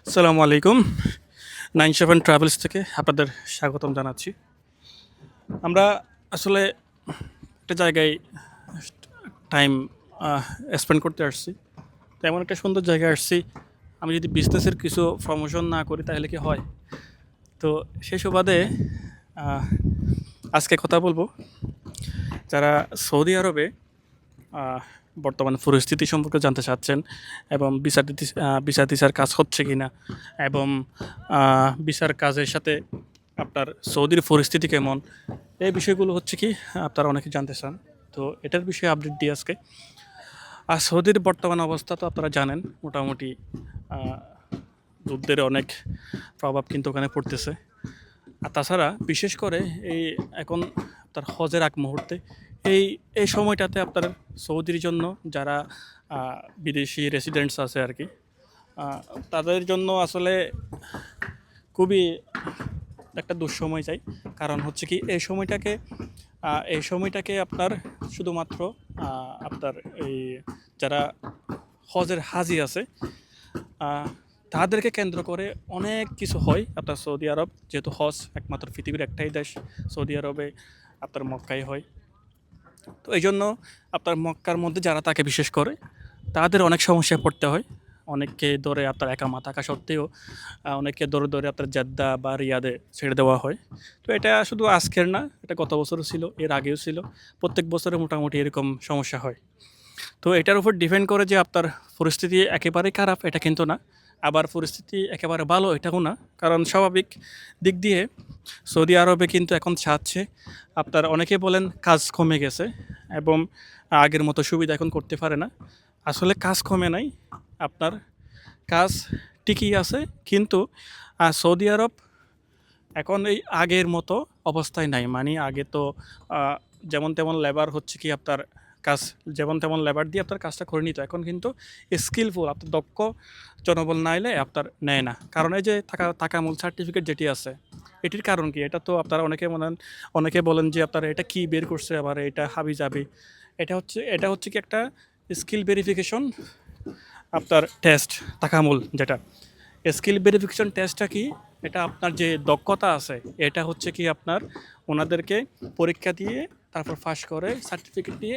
আসসালামু আলাইকুম। 97 ট্রাভেলস থেকে আপনাদের স্বাগতম জানাচ্ছি। আমরা আসলে একটা জায়গায় টাইম স্পেন্ড করতে আসছি। তো এমন একটা সুন্দর জায়গায় আসছি, আমি যদি বিজনেসের কিছু প্রমোশন না করি তাহলে কি হয়? তো সেই সুবাদে আহ, আজকে কথা বলবো যারা সৌদি আরবে আহ, বর্তমান পরিস্থিতি সম্পর্কে জানতে চাচ্ছেন এবং বিচার টিচার কাজ হচ্ছে কিনা এবং বিচার কাজের সাথে আপনার সৌদির পরিস্থিতি কেমন, এই বিষয়গুলো হচ্ছে কি আপনারা অনেকে জানতে চান। তো এটার বিষয়ে আপডেট দিই আজকে। আর সৌদির বর্তমান অবস্থা তো আপনারা জানেন, মোটামুটি আহ, যুদ্ধের অনেক প্রভাব কিন্তু ওখানে পড়তেছে। আর তাছাড়া বিশেষ করে এই এখন তার হজের আগ মুহূর্তে এই এই সময়টাতে আপনার সৌদির জন্য যারা বিদেশি রেসিডেন্টস আছে আর কি, আহ, তাদের জন্য আসলে খুবই একটা দুঃসময় চাই। কারণ হচ্ছে কি এই সময়টাকে আপনার শুধুমাত্র আপনার এই যারা হজের হাজি আছে আহ, তাদেরকে কেন্দ্র করে অনেক কিছু হয় আপনার সৌদি আরব, যেহেতু হজ একমাত্র পৃথিবীর একটাই দেশ সৌদি আরবে, আপনার মক্কায় হয়। তো এই জন্য আপনার মক্কার মধ্যে যারা তাকে বিশেষ করে তাদের অনেক সমস্যায় পড়তে হয়। অনেককে ধরে আপনার একামা থাকা সত্ত্বেও অনেককে ধরে ধরে আপনার জেদ্দা বা রিয়াদে ছেড়ে দেওয়া হয়। তো এটা শুধু আজকের না, এটা গত বছরও ছিল, এর আগেও ছিল। প্রত্যেক বছরে মোটামুটি এরকম সমস্যা হয়। তো এটার উপর ডিপেন্ড করে যে আপনার পরিস্থিতি একেবারে খারাপ এটা কিন্তু না, আবার পরিস্থিতি একেবারে ভালো এটাও না। কারণ স্বাভাবিক দিক দিয়ে সৌদি আরবে কিন্তু এখন চাচ্ছে আপনার, অনেকে বলেন কাজ কমে গেছে এবং আগের মতো সুবিধা এখন করতে পারে না। আসলে কাজ কমে নাই, আপনার কাজ ঠিকই আছে, কিন্তু সৌদি আরব এখন এই আগের মতো অবস্থায় নাই। মানে আগে তো আহ, যেমন তেমন লেবার হচ্ছে কি আপনার কাজ, যেমন তেমন লেবার দিয়ে আপনার কাজটা করে নিত। এখন কিন্তু স্কিলফুল আপনার দক্ষ জনবল না এলে আপনার নেয় না। কারণ এই যে তাকামূল সার্টিফিকেট যেটি আছে, এটির কারণ কি? এটা তো আপনারা অনেকে বলেন যে আপনারা এটা কি বের করছে, আবার এটা হাবি যাবি। এটা হচ্ছে কি একটা স্কিল ভেরিফিকেশন আপনার টেস্ট, তাকামূল যেটা। স্কিল ভেরিফিকেশন টেস্টটা কি? এটা আপনার যে দক্ষতা আছে, এটা হচ্ছে কি আপনার ওনাদেরকে পরীক্ষা দিয়ে তারপর পাস করে সার্টিফিকেট নিয়ে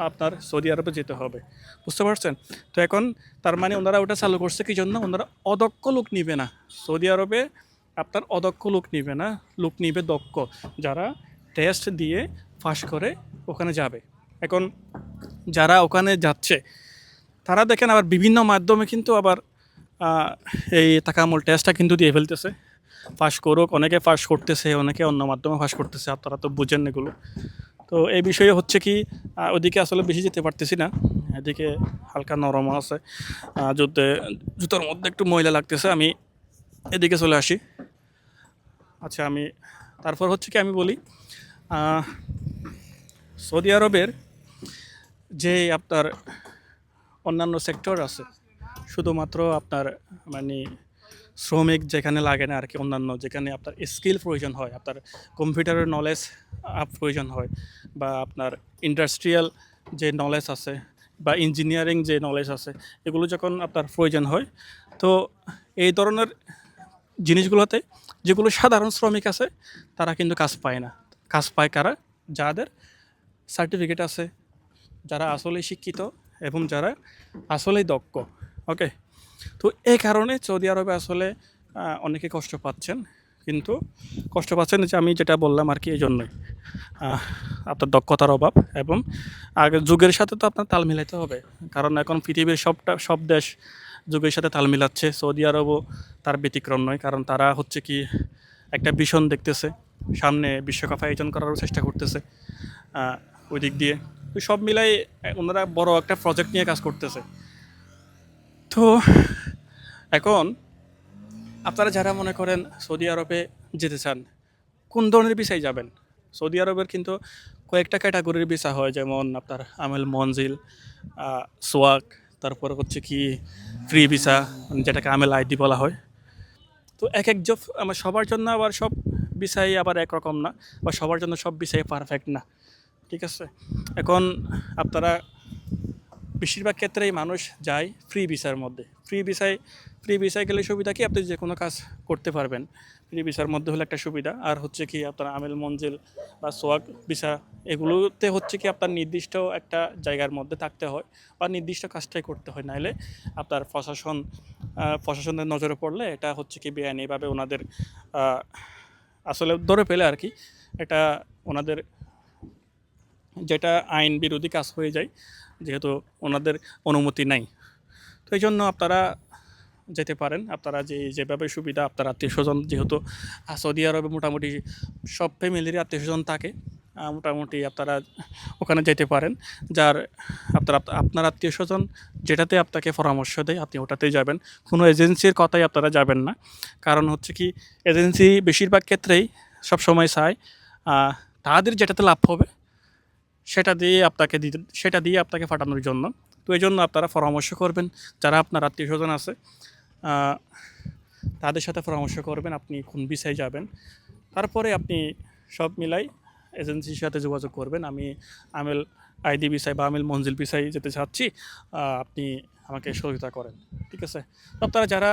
আপনার সৌদি আরবে যেতে হবে। বুঝতে পারছেন? তো এখন তার মানে ওনারা ওটা চালু করছে কি জন্য? ওনারা অদক্ষ লোক নিবে না সৌদি আরবে। আপনার অদক্ষ লোক নিবে না, লোক নিবে দক্ষ, যারা টেস্ট দিয়ে পাস করে ওখানে যাবে। এখন যারা ওখানে যাচ্ছে তারা দেখেন আবার বিভিন্ন মাধ্যমে কিন্তু আবার আহ, এই তাকামূল টেস্টটা কিন্তু দিয়ে ফেলতেছে। পাস করুক, অনেকে পাস করতেছে, অনেকে অন্য মাধ্যমে পাস করতেছে, আপনারা তো বুঝেন এগুলো। তো এই বিষয়ে হচ্ছে কি ওদিকে আসলে বেশি যেতে পারতেছি না, এদিকে হালকা নরম আছে, যুদ্ধে জুতোর মধ্যে একটু ময়লা লাগতেছে, আমি এদিকে চলে আসি। আচ্ছা, আমি তারপর হচ্ছে কি আমি বলি, আহ, সৌদি আরবের যে আপনার অন্যান্য সেক্টর আছে, শুধুমাত্র আপনার মানে শ্রমিক যেখানে লাগে না আর কি, অন্যান্য যেখানে আপনার স্কিল প্রয়োজন হয়, আপনার কম্পিউটারের নলেজ প্রয়োজন হয়, বা আপনার ইন্ডাস্ট্রিয়াল যে নলেজ আছে বা ইঞ্জিনিয়ারিং যে নলেজ আছে, এগুলো যখন আপনার প্রয়োজন হয়, তো এই ধরনের জিনিসগুলোতে যেগুলো সাধারণ শ্রমিক আছে তারা কিন্তু কাজ পায় না। কাজ পায় কারা? যাদের সার্টিফিকেট আছে, যারা আসলেই শিক্ষিত এবং যারা আসলেই দক্ষ। ওকে। তো এই কারণে সৌদি আরবে আসলে অনেকে কষ্ট পাচ্ছেন, কিন্তু কষ্ট পাচ্ছেন যে আমি যেটা বললাম আর কি, এই জন্যই আহ, আপনার দক্ষতার অভাব এবং আগে যুগের সাথে তো আপনার তাল মিলাইতে হবে। কারণ এখন পৃথিবীর সব দেশ যুগের সাথে তাল মিলাচ্ছে, সৌদি আরবও তার ব্যতিক্রম নয়। কারণ তারা হচ্ছে কি একটা ভীষণ দেখতেছে, সামনে বিশ্বকাপ আয়োজন করারও চেষ্টা করতেছে ওই দিক দিয়ে। তো সব মিলাই ওনারা বড় একটা প্রজেক্ট নিয়ে কাজ করতেছে। তো এখন আপনারা যারা মনে করেন সৌদি আরবে যেতে চান, কোন ধরনের ভিসায় যাবেন? সৌদি আরবের কিন্তু কয়েকটা ক্যাটাগরির ভিসা হয়, যেমন আপনার আমেল মঞ্জিল, সোয়াক, তারপর হচ্ছে কি ফ্রি ভিসা, যেটাকে আমেল আইডি বলা হয়। তো এক এক জব আমার সবার জন্য আবার সব ভিসাই আবার একরকম না, বা সবার জন্য সব ভিসাই পারফেক্ট না। ঠিক আছে? এখন আপনারা বেশিরভাগ ক্ষেত্রেই মানুষ যায় ফ্রি ভিসার মধ্যে। ফ্রি ভিসায় গেলে সুবিধা কি, আপনি যে কোনো কাজ করতে পারবেন। ফ্রি ভিসার মধ্যে হলো একটা সুবিধা। আর হচ্ছে কি আপনার আমেল মঞ্জিল বা সোয়াগ ভিসা, এগুলোতে হচ্ছে কি আপনার নির্দিষ্ট একটা জায়গার মধ্যে থাকতে হয় বা নির্দিষ্ট কাজটাই করতে হয়, নাইলে আপনার প্রশাসনের নজরে পড়লে এটা হচ্ছে কি বেআইনিভাবে ওনাদের আসলে ধরে পেলে আর কি, এটা ওনাদের যেটা আইন বিরোধী কাজ হয়ে যায়, যেহেতু ওনাদের অনুমতি নাই। তো এই জন্য আপনারা যেতে পারেন। আপনারা যেভাবে সুবিধা, আপনার আত্মীয় স্বজন যেহেতু সৌদি আরবে মোটামুটি সব ফ্যামিলির আত্মীয় স্বজন থাকে, মোটামুটি আপনারা ওখানে যেতে পারেন। যার আপনার আত্মীয় স্বজন যেটাতে আপনাকে পরামর্শ দেয় আপনি ওটাতেই যাবেন। কোনো এজেন্সির কথাই আপনারা যাবেন না। কারণ হচ্ছে কি, এজেন্সি বেশিরভাগ ক্ষেত্রেই সবসময় চায় তাদের যেটাতে লাভ হবে সেটা দিয়ে আপনাকে পাঠানোর জন্য। তো এই জন্য আপনারা পরামর্শ করবেন, যারা আপনার আত্মীয় স্বজন আছে তাদের সাথে পরামর্শ করবেন আপনি কোন ভিসায় যাবেন। তারপরে আপনি সব মিলাই এজেন্সির সাথে যোগাযোগ করবেন, আমি আমেল আইডি ভিসায় বা আমেল মঞ্জিল ভিসায় যেতে চাচ্ছি, আপনি আমাকে সহযোগিতা করেন। ঠিক আছে? তো আপনারা যারা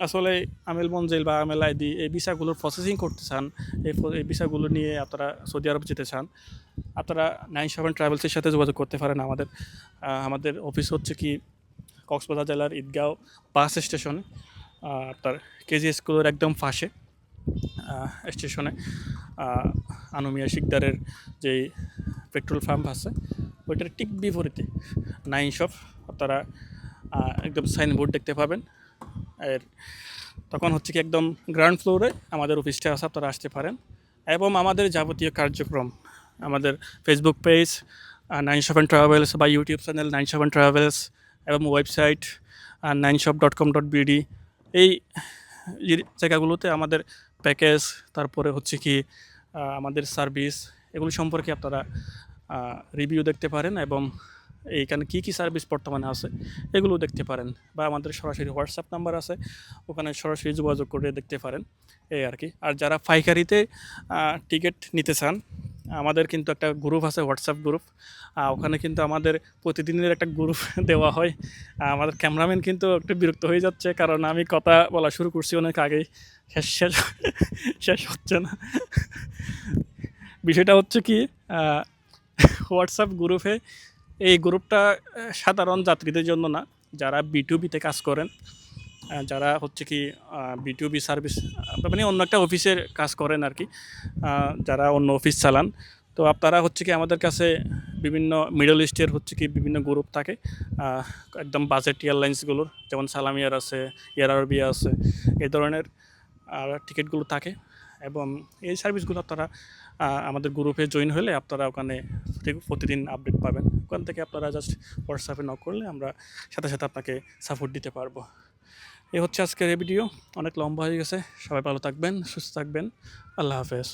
আসলে আমেল মঞ্জিল বা আমেল আইডি এই ভিসাগুলোর প্রসেসিং করতে চান, এই ভিসাগুলো নিয়ে আপনারা সৌদি আরব যেতে চান, আপনারা 97 ট্রাভেলসের সাথে যোগাযোগ করতে পারেন। আমাদের অফিস হচ্ছে কি কক্সবাজার জেলার ঈদগাঁও বাস স্টেশনে, আপনার কেজি স্কুলের একদম পাশে স্টেশনে আনুমিয়া শিকদারের যেই পেট্রোল পাম্প আছে ওইটার ঠিক বিপরীতে 9 শপ, আপনারা একদম সাইনবোর্ড দেখতে পাবেন। এর তখন হচ্ছে কি একদম গ্রাউন্ড ফ্লোরে আমাদের অফিসটা আছে, আপনারা আসতে পারেন। এবং আমাদের যাবতীয় কার্যক্রম, আমাদের ফেসবুক পেজ 97 ট্রাভেলস বা ইউটিউব চ্যানেল 97 ট্রাভেলস এবং ওয়েবসাইট 9shop.com.bd, এই জায়গাগুলোতে আমাদের প্যাকেজ, তারপরে হচ্ছে কি আমাদের সার্ভিস, এগুলো সম্পর্কে আপনারা রিভিউ দেখতে পারেন এবং এইখানে কী কী সার্ভিস বর্তমানে আছে এগুলো দেখতে পারেন। বা আমাদের সরাসরি হোয়াটসঅ্যাপ নাম্বার আছে, ওখানে সরাসরি যোগাযোগ করে দেখতে পারেন, এই আর কি। আর যারা পাইকারিতে টিকিট নিতে চান, আমাদের কিন্তু একটা গ্রুপ আছে, হোয়াটসঅ্যাপ গ্রুপ। ওখানে কিন্তু আমাদের প্রতিদিনের একটা গ্রুপ দেওয়া হয়। আমাদের ক্যামেরাম্যান কিন্তু একটু বিরক্ত হয়ে যাচ্ছে, কারণ আমি কথা বলা শুরু করছি অনেক আগেই, শেষ শেষ শেষ হচ্ছে না। বিষয়টা হচ্ছে কি, হোয়াটসঅ্যাপ গ্রুপে, এই গ্রুপটা সাধারণ যাত্রীদের জন্য না, যারা B2Bতে কাজ করেন, যারা হচ্ছে কি B2B সার্ভিস, মানে অন্য একটা অফিসের কাজ করেন আর কি, যারা অন্য অফিস চালান। তো আপনারা হচ্ছে কি আমাদের কাছে বিভিন্ন মিডল ইস্টের হচ্ছে কি বিভিন্ন গ্রুপ থাকে, একদম বাজেট এয়ারলাইন্সগুলোর, যেমন সালাম এয়ার আছে, এয়ার আরবিয়া আছে, এই ধরনের টিকিটগুলো থাকে। এবং এই সার্ভিসগুলো আপনারা আমাদের গ্রুপে জয়েন হলে আপনারা ওখানে প্রতিদিন আপডেট পাবেন। ওখান থেকে আপনারা জাস্ট হোয়াটসঅ্যাপে নক করলে আমরা সাথে সাথে আপনাকে সাপোর্ট দিতে পারবো। এই হচ্ছে আজকের এই ভিডিও, অনেক লম্বা হয়ে গেছে। সবাই ভালো থাকবেন, সুস্থ থাকবেন। আল্লাহ হাফেজ।